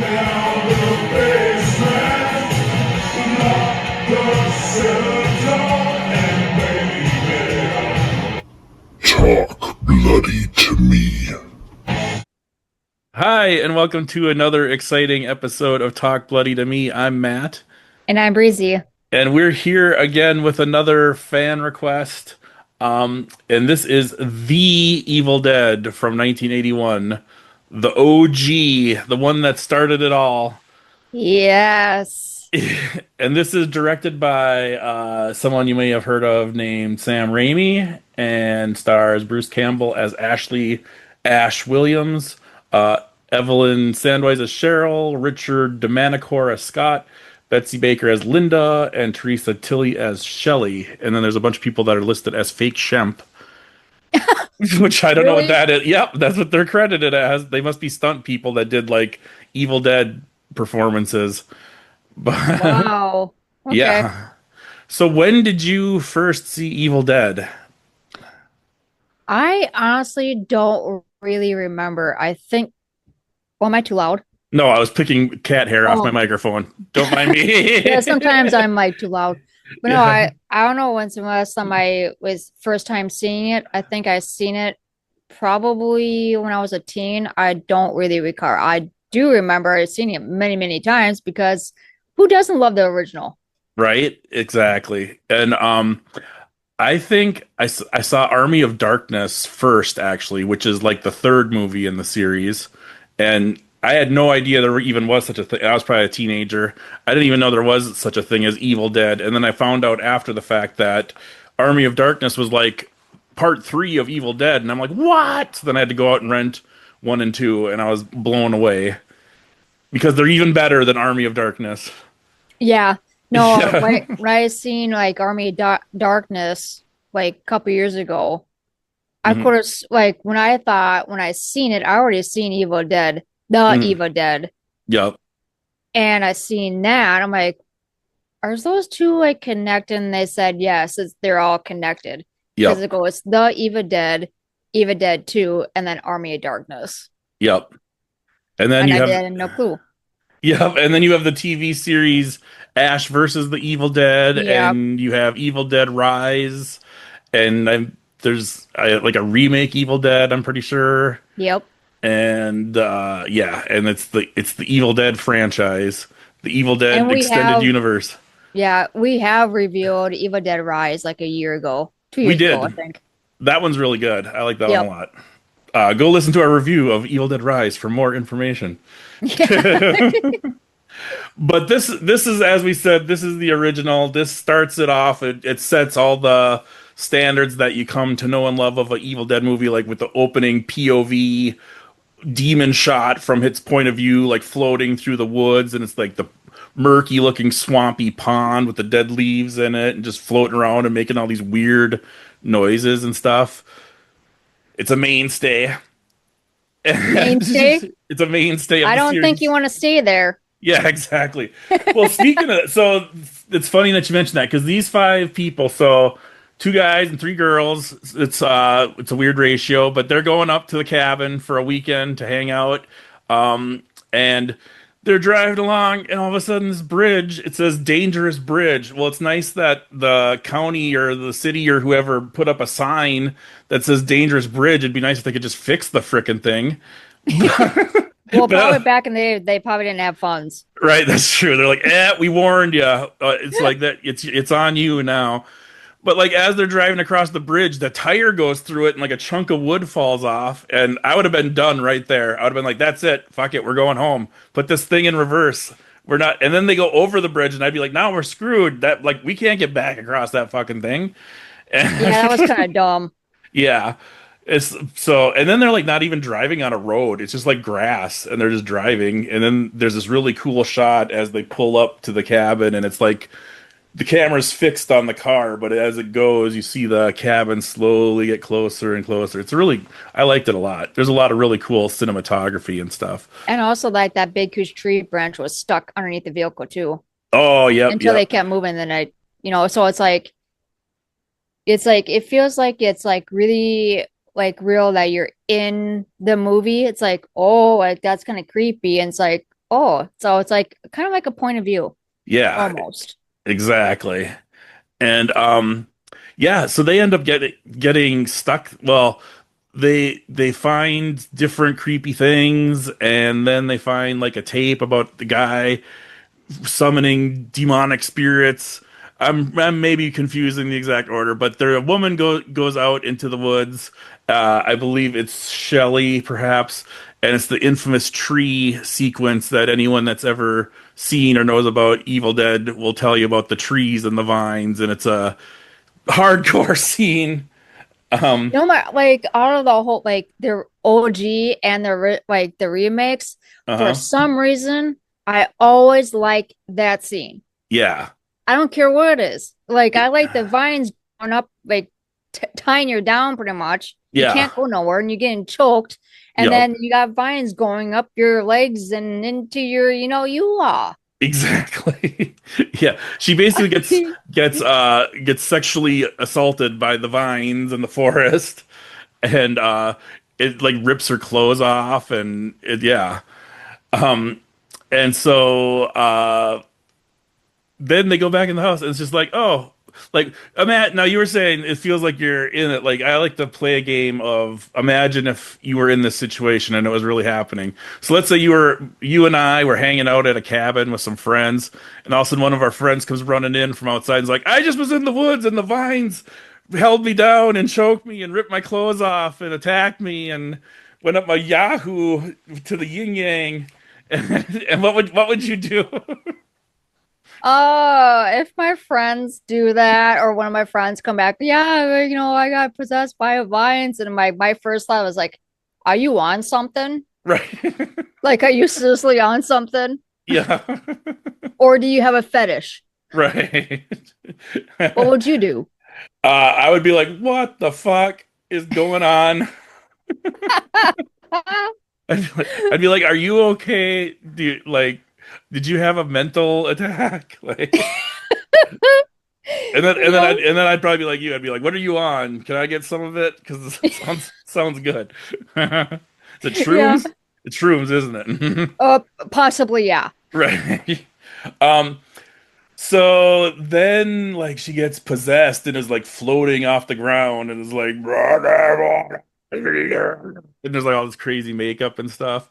down the basement, lock the cellar door, and baby, talk bloody to me. Hi, and welcome to another exciting episode of Talk Bloody to Me. I'm Matt, And I'm Breezy. and we're here again with another fan request. And this is The Evil Dead from 1981, the OG, the one that started it all. Yes. And this is directed by someone you may have heard of named Sam Raimi and stars Bruce Campbell as Ashley Ash Williams, uh, Evelyn Sandweiss as Cheryl, Richard DeManicore as Scott, Betsy Baker as Linda, and Teresa Tilly as Shelley. And then there's a bunch of people that are listed as fake Shemp, which I don't know what Really? that is. Yep, that's what they're credited as. They must be stunt people that did like Evil Dead performances. But Wow. Okay. yeah. So when did you first see Evil Dead? I honestly don't really remember. I think, well, am I too loud? No, I was picking cat hair off my Oh, microphone. Don't mind me. yeah, sometimes I'm like too loud. But no, Yeah. I don't know when's the last time I was first time seeing it. I think I seen it probably when I was a teen. I don't really recall. I do remember I seen it many, many times because who doesn't love the original? Right? Exactly. And I think I saw Army of Darkness first, actually, which is like the third movie in the series. And I had no idea there even was such a thing. I was probably a teenager. I didn't even know there was such a thing as Evil Dead. And then I found out after the fact that Army of Darkness was like part three of Evil Dead. And I'm like, what? So then I had to go out and rent one and two. And I was blown away because they're even better than Army of Darkness. Yeah. No, Yeah. when I seen like Army of Darkness like a couple years ago, I Mhm. could have like when I seen it, I already seen Evil Dead, the Mhm. Evil Dead, Yep. and I seen that. I'm like, are those two like connected? And they said yes, they're all connected because Yep. it goes the Evil Dead, Evil Dead 2, and then Army of Darkness. Yep. And then And you I have did no clue. Yep, and then you have the TV series Ash versus the Evil Dead, Yep. and you have Evil Dead Rise, and there's like a remake Evil Dead, I'm pretty sure, Yep. and yeah, and it's the Evil Dead franchise, the Evil And Dead extended universe. we have reviewed Evil Dead Rise like a year ago, two We years ago, I did. think. That one's really good. I like that one a Yep. lot. Go listen to our review of Evil Dead Rise for more information. Yeah. But this is, as we said, this is the original. This starts it off. It sets all the standards that you come to know and love of an Evil Dead movie, like with the opening POV demon shot from its point of view, like floating through the woods, and it's like the murky looking swampy pond with the dead leaves in it, and just floating around and making all these weird noises and stuff. It's a mainstay. Mainstay. It's a mainstay of I the don't think you series. want to stay there. Yeah, exactly. Well, speaking of, so it's funny that you mentioned that because these five people, so two guys and three girls, it's a weird ratio, but they're going up to the cabin for a weekend to hang out, and they're driving along, and all of a sudden this bridge, it says dangerous bridge. Well, it's nice that the county or the city or whoever put up a sign that says dangerous bridge. It'd be nice if they could just fix the frickin' thing. Well, probably But back in the day, they probably didn't have funds. right, that's true. They're like, we warned you. It's like that. It's on you now. But like as they're driving across the bridge, the tire goes through it, and like a chunk of wood falls off. And I would have been done right there. I would have been like, "That's it. Fuck it. We're going home. Put this thing in reverse. We're not." And then they go over the bridge, and I'd be like, "Now we're screwed. That like we can't get back across that fucking thing." Yeah, that was And kind of dumb. yeah. It's so, and then they're like not even driving on a road. It's just like grass, and they're just driving. And then there's this really cool shot as they pull up to the cabin, and it's like the camera's fixed on the car, but as it goes, you see the cabin slowly get closer and closer. It's really, I liked it a lot. There's a lot of really cool cinematography and stuff. And also, like that big huge tree branch was stuck underneath the vehicle too Oh, yep, until they yep. kept moving. Then so it's like it feels like it's like really like real that you're in the movie. It's like, oh, like that's kind of creepy. And it's like, Oh, so it's like kind of like a point of view Yeah, almost. exactly. And yeah, so they end up getting stuck. Well, they find different creepy things, and then they find like a tape about the guy summoning demonic spirits. I'm maybe confusing the exact order, but a woman goes out into the woods. I believe it's Shelley, perhaps, and it's the infamous tree sequence that anyone that's ever seen or knows about Evil Dead will tell you about the trees and the vines, and it's a hardcore scene. Um, No, my like out of the whole like the OG and like the remakes, for uh-huh. some reason, I always like that scene. Yeah. I don't care what it is. Like I like the vines going up, like tying you down pretty much. You Yeah. can't go nowhere, and you're getting choked. And Yep. then you got vines going up your legs and into your, you law. Exactly. Yeah. She basically gets sexually assaulted by the vines in the forest and it like rips her clothes off and yeah. Um and so then they go back in the house and it's just like, oh, like now you were saying it feels like you're in it. Like I like to play a game of imagine if you were in this situation and it was really happening. So let's say you and I were hanging out at a cabin with some friends, and all of a sudden one of our friends comes running in from outside and is like, I just was in the woods and the vines held me down and choked me and ripped my clothes off and attacked me and went up my Yahoo to the yin yang. And what would you do? If my friends do that, or one of my friends come back, yeah, I got possessed by a vines, and my first thought was like, are you on something? Right. Like, are you seriously on something? Yeah. Or do you have a fetish? Right. What would you do? I would be like, what the fuck is going on? I'd be like, are you okay? Did you have a mental attack? Like, and then No. I'd probably be like you. I'd be like, what are you on? Can I get some of it? Because it sounds good. Is it Yeah. shrooms? It's shrooms, isn't it? Possibly, yeah. Right. Um, So then, like, she gets possessed and is like floating off the ground and is like, and there's like all this crazy makeup and stuff.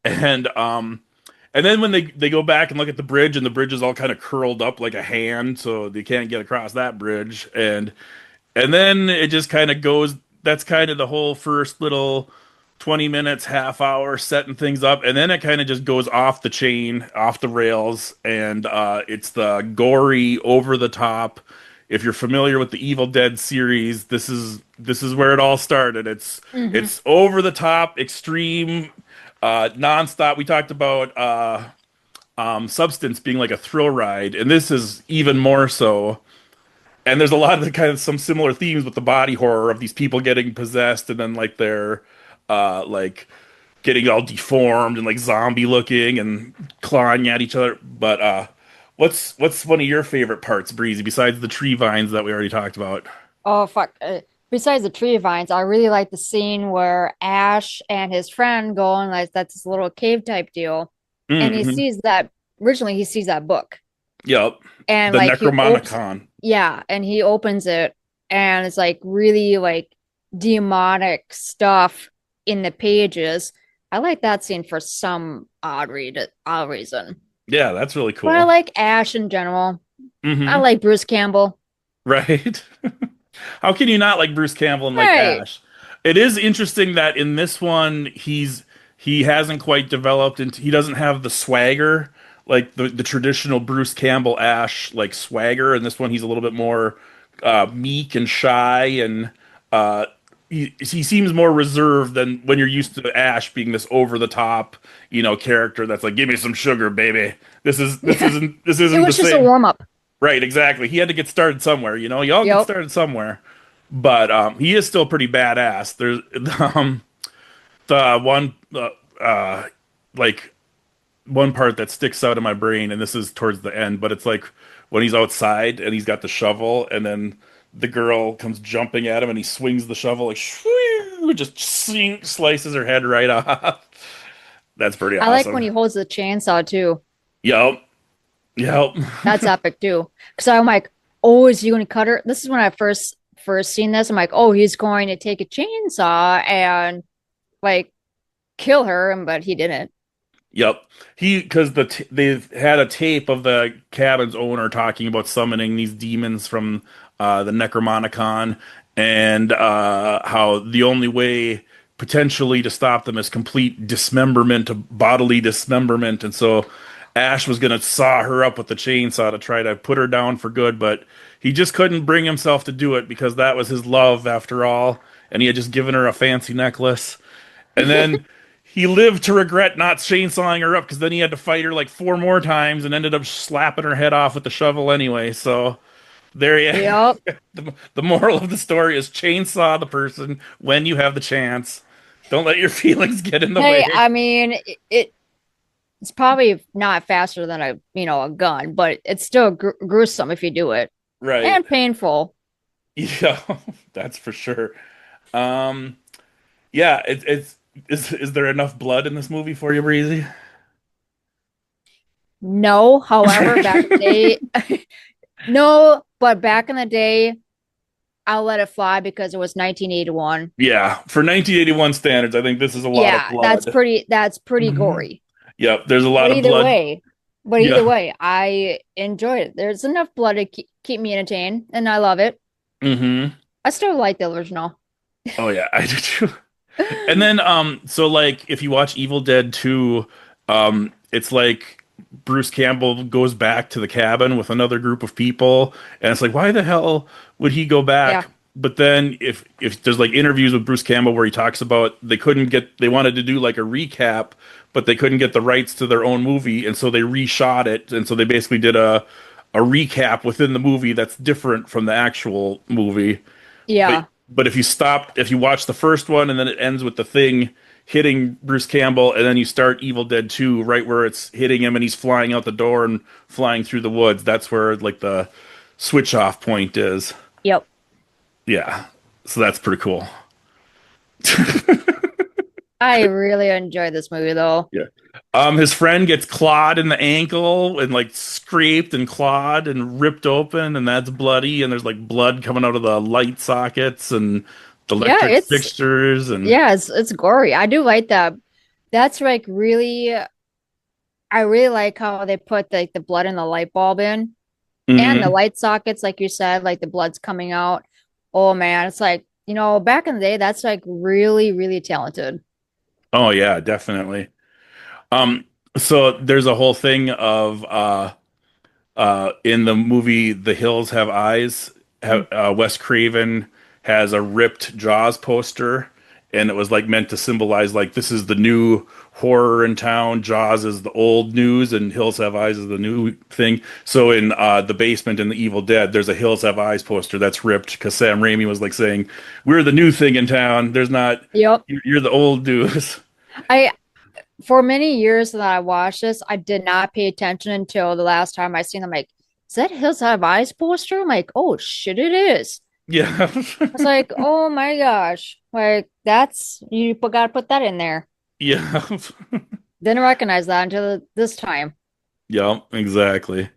And and then when they go back and look at the bridge, and the bridge is all kind of curled up like a hand, so they can't get across that bridge. And then it just kind of goes, that's kind of the whole first little 20 minutes, half hour setting things up. And then it kind of just goes off the chain, off the rails. And it's the gory, over the top. If you're familiar with the Evil Dead series, this is where it all started. It's Hmm. it's over the top, extreme, nonstop. We talked about Substance being like a thrill ride, and this is even more so. And there's a lot of the kind of some similar themes with the body horror of these people getting possessed and then like they're like getting all deformed and like zombie looking and clawing at each other. But what's one of your favorite parts, Breezy, besides the tree vines that we already talked about? Oh, fuck. Besides the tree vines, I really like the scene where Ash and his friend go on like that's this little cave type deal. And he Hmm. sees that originally he sees that book. Yep. And The like he opens Necromonicon. yeah, and he opens it and it's like really like demonic stuff in the pages. I like that scene for some odd reason. Yeah, that's really But I cool. like Ash in general. I Hmm. like Bruce Campbell. Right. How can you not like Bruce Campbell and like Right. Ash? It is interesting that in this one he hasn't quite developed into he doesn't have the swagger like the traditional Bruce Campbell Ash like swagger. In this one he's a little bit more meek and shy and uh he seems more reserved than when you're used to Ash being this over the top, character that's like, give me some sugar, baby. This is this Yeah. isn't this It isn't the was just a same. warm up. Right, exactly. He had to get started somewhere, you all get Yep. started somewhere. But he is still pretty badass. There's um the one like one part that sticks out in my brain, and this is towards the end, but it's like when he's outside and he's got the shovel, and then the girl comes jumping at him, and he swings the shovel like shoo, just slices her head right off. That's pretty I like when awesome. he holds the chainsaw too. Yep. Yep. That's epic too. Because I'm like, oh, is he going to cut her? This is when I first seen this. I'm like, oh, he's going to take a chainsaw and like kill her, but he didn't. Yep. Because they've had a tape of the cabin's owner talking about summoning these demons from the Necromonicon, and how the only way potentially to stop them is complete dismemberment, bodily dismemberment. And so Ash was going to saw her up with the chainsaw to try to put her down for good, but he just couldn't bring himself to do it because that was his love after all, and he had just given her a fancy necklace. And then he lived to regret not chainsawing her up because then he had to fight her like four more times and ended up slapping her head off with the shovel anyway. So there you Yep. the moral of the story is chainsaw the person when you have the chance. Don't let your feelings get in the Hey, way. I mean, it's probably not faster than a gun, but it's still gruesome if you do it Right. and painful. Yeah, that's for sure. Um, yeah, it's is there enough blood in this movie for you, Breezy? No, however, back in the day, no, but back in the day, I'll let it fly because it was 1981. Yeah, for 1981 standards, I think this is a lot of Yeah, blood. that's pretty Mhm. gory. Yep, there's a But lot of either blood. way, but either Yeah. way, I enjoyed it. There's enough blood to keep me entertained, and I love it. Hmm. I still like the original. Oh yeah, I do too. And then so like if you watch Evil Dead 2, it's like Bruce Campbell goes back to the cabin with another group of people, and it's like why the hell would he go Yeah, back? But then if there's like interviews with Bruce Campbell where he talks about they wanted to do like a recap, but they couldn't get the rights to their own movie, and so they reshot it, and so they basically did a recap within the movie that's different from the actual movie. But yeah, if you watch the first one and then it ends with the thing hitting Bruce Campbell, and then you start Evil Dead 2 right where it's hitting him and he's flying out the door and flying through the woods. That's where like the switch off point is. yep. Yeah. So that's pretty cool. I really enjoyed this movie though. Yeah. His friend gets clawed in the ankle and like scraped and clawed and ripped open, and that's bloody. And there's like blood coming out of the light sockets and the Yeah, electric fixtures. And it's gory. I do like that. That's like really I really like how they put like the blood in the light bulb in and the Mhm. light sockets, like you said, like the blood's coming out. Oh man, it's like, back in the day, that's like really, really talented. Oh yeah, definitely. Um, so there's a whole thing of in the movie The Hills Have Eyes, Mhm. Wes Craven has a ripped Jaws poster, and it was like meant to symbolize like this is the new horror in town. Jaws is the old news, and Hills Have Eyes is the new thing. So in the basement in The Evil Dead, there's a Hills Have Eyes poster that's ripped because Sam Raimi was like saying, "We're the new thing in town. There's not Yep. you're the old news." I For many years that I watched this, I did not pay attention until the last time I seen them like, is that Hills Have Eyes poster? I'm like, oh shit, it is. Yeah. I was like, oh my gosh. Like that's gotta put that in there. Yeah. Didn't recognize that until this time. Yeah, exactly.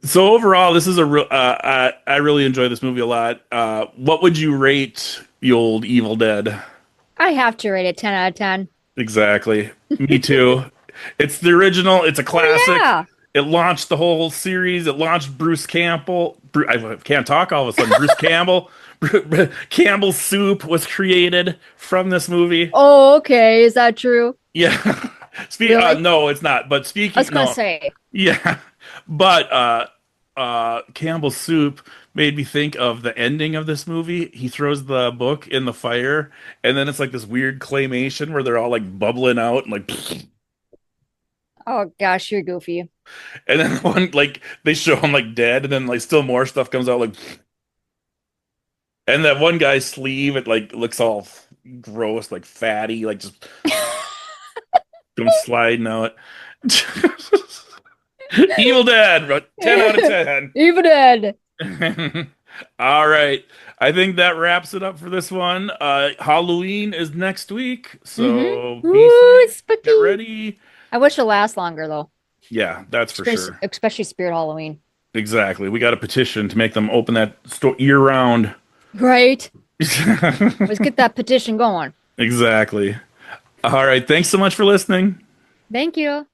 So overall, this is a real. I really enjoy this movie a lot. What would you rate the old Evil Dead? I have to rate it 10 out of 10. Exactly. Me too. It's the original. It's a Oh classic. yeah. It launched the whole series. It launched Bruce Campbell. I can't talk all of a sudden. Bruce Campbell. Campbell's Soup was created from this movie. Oh, okay. Is that true? Yeah. Really? No, it's not. But I speaking, was gonna no. say. Yeah, but Campbell's Soup made me think of the ending of this movie. He throws the book in the fire, and then it's like this weird claymation where they're all like bubbling out and like, Oh gosh, you're goofy. and then one like they show him like dead, and then like still more stuff comes out like, and that one guy's sleeve it like looks all gross, like fatty, like just comes sliding out. Evil Dead, 10 out of 10. Even Ed. All right. I think that wraps it up for this one. Halloween is next week, so Mm-hmm. be Ooh, safe. Get spooky. ready. I wish it lasts longer though, Yeah, that's for sure. especially Spirit Halloween. Exactly. We got a petition to make them open that store year round. Right. Let's get that petition going. Exactly. All right. Thanks so much for listening. Thank you.